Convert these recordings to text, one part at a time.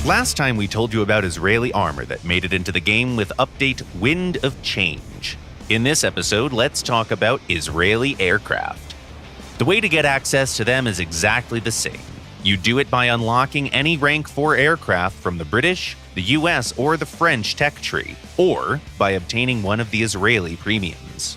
Last time we told you about Israeli armor that made it into the game with update Wind of Change. In this episode, let's talk about Israeli aircraft. The way to get access to them is exactly the same. You do it by unlocking any rank 4 aircraft from the British, the US, or the French tech tree, or by obtaining one of the Israeli premiums.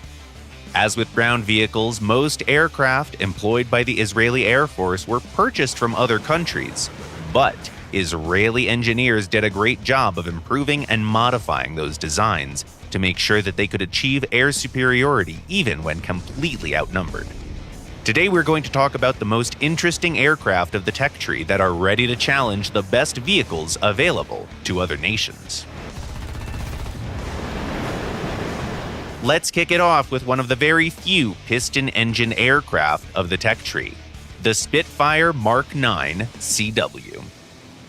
As with ground vehicles, most aircraft employed by the Israeli Air Force were purchased from other countries, but Israeli engineers did a great job of improving and modifying those designs to make sure that they could achieve air superiority even when completely outnumbered. Today we're going to talk about the most interesting aircraft of the tech tree that are ready to challenge the best vehicles available to other nations. Let's kick it off with one of the very few piston engine aircraft of the tech tree, the Spitfire Mark 9 CW.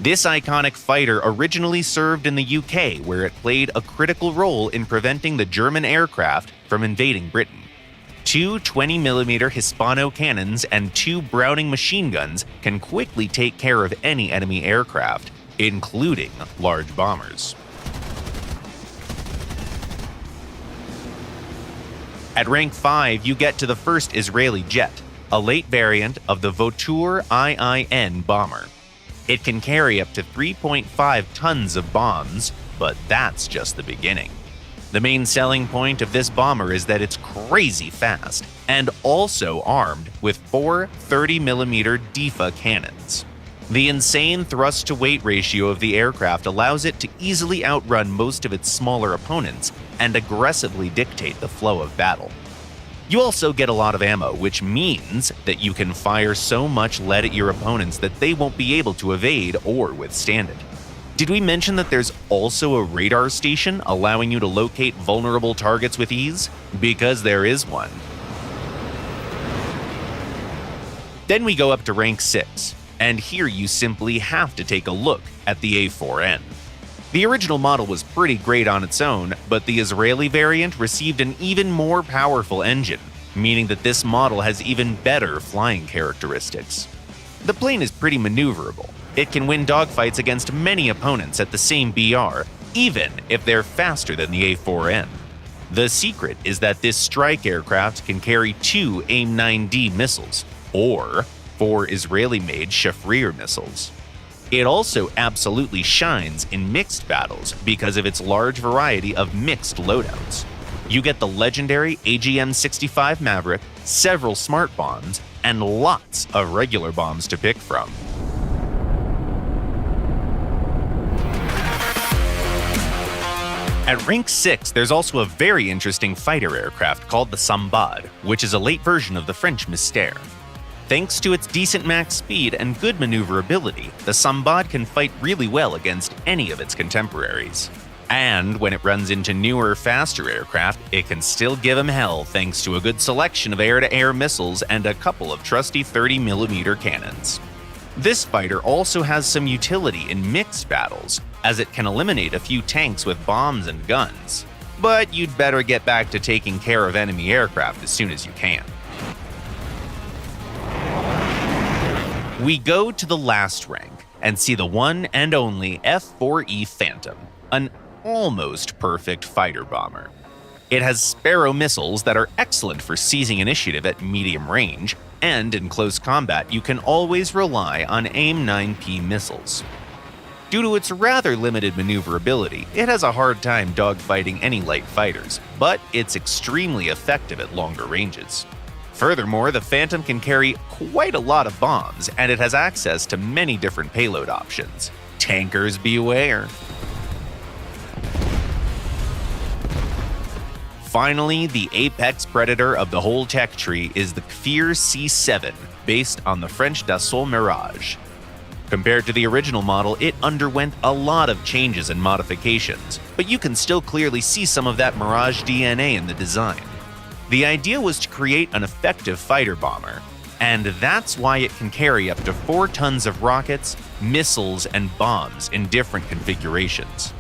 This iconic fighter originally served in the UK, where it played a critical role in preventing the German aircraft from invading Britain. 2 20mm Hispano cannons and 2 Browning machine guns can quickly take care of any enemy aircraft, including large bombers. At rank 5, you get to the first Israeli jet, a late variant of the Votur IIN bomber. It can carry up to 3.5 tons of bombs, but that's just the beginning. The main selling point of this bomber is that it's crazy fast, and also armed with 4 30mm DIFA cannons. The insane thrust-to-weight ratio of the aircraft allows it to easily outrun most of its smaller opponents and aggressively dictate the flow of battle. You also get a lot of ammo, which means that you can fire so much lead at your opponents that they won't be able to evade or withstand it. Did we mention that there's also a radar station allowing you to locate vulnerable targets with ease? Because there is one. Then we go up to rank 6, and here you simply have to take a look at the A4N. The original model was pretty great on its own, but the Israeli variant received an even more powerful engine, meaning that this model has even better flying characteristics. The plane is pretty maneuverable. It can win dogfights against many opponents at the same BR, even if they're faster than the A4N. The secret is that this strike aircraft can carry 2 AIM-9D missiles, or 4 Israeli-made Shafir missiles. It also absolutely shines in mixed battles because of its large variety of mixed loadouts. You get the legendary AGM-65 Maverick, several smart bombs, and lots of regular bombs to pick from. At rank 6, there's also a very interesting fighter aircraft called the Sambad, which is a late version of the French Mystère. Thanks to its decent max speed and good maneuverability, the Sambad can fight really well against any of its contemporaries. And when it runs into newer, faster aircraft, it can still give them hell thanks to a good selection of air-to-air missiles and a couple of trusty 30mm cannons. This fighter also has some utility in mixed battles, as it can eliminate a few tanks with bombs and guns. But you'd better get back to taking care of enemy aircraft as soon as you can. We go to the last rank and see the one and only F-4E Phantom, an almost perfect fighter bomber. It has Sparrow missiles that are excellent for seizing initiative at medium range, and in close combat you can always rely on AIM-9P missiles. Due to its rather limited maneuverability, it has a hard time dogfighting any light fighters, but it's extremely effective at longer ranges. Furthermore, the Phantom can carry quite a lot of bombs, and it has access to many different payload options. Tankers beware! Finally, the apex predator of the whole tech tree is the Kfir C7, based on the French Dassault Mirage. Compared to the original model, it underwent a lot of changes and modifications, but you can still clearly see some of that Mirage DNA in the design. The idea was to create an effective fighter bomber, and that's why it can carry up to 4 tons of rockets, missiles, and bombs in different configurations.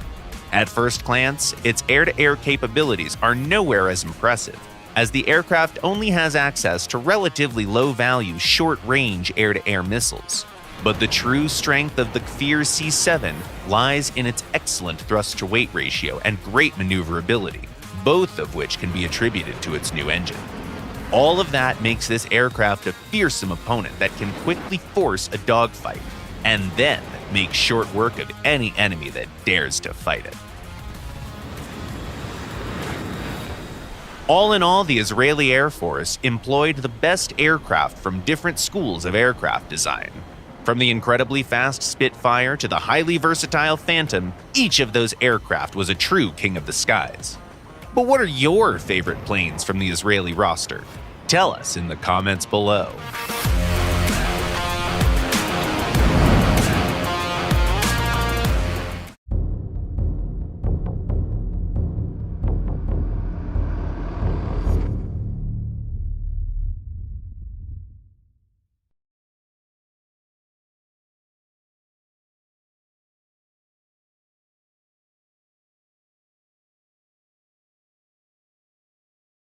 At first glance, its air-to-air capabilities are nowhere as impressive, as the aircraft only has access to relatively low-value, short-range air-to-air missiles. But the true strength of the Kfir C-7 lies in its excellent thrust-to-weight ratio and great maneuverability, both of which can be attributed to its new engine. All of that makes this aircraft a fearsome opponent that can quickly force a dogfight, and then make short work of any enemy that dares to fight it. All in all, the Israeli Air Force employed the best aircraft from different schools of aircraft design. From the incredibly fast Spitfire to the highly versatile Phantom, each of those aircraft was a true king of the skies. But what are your favorite planes from the Israeli roster? Tell us in the comments below.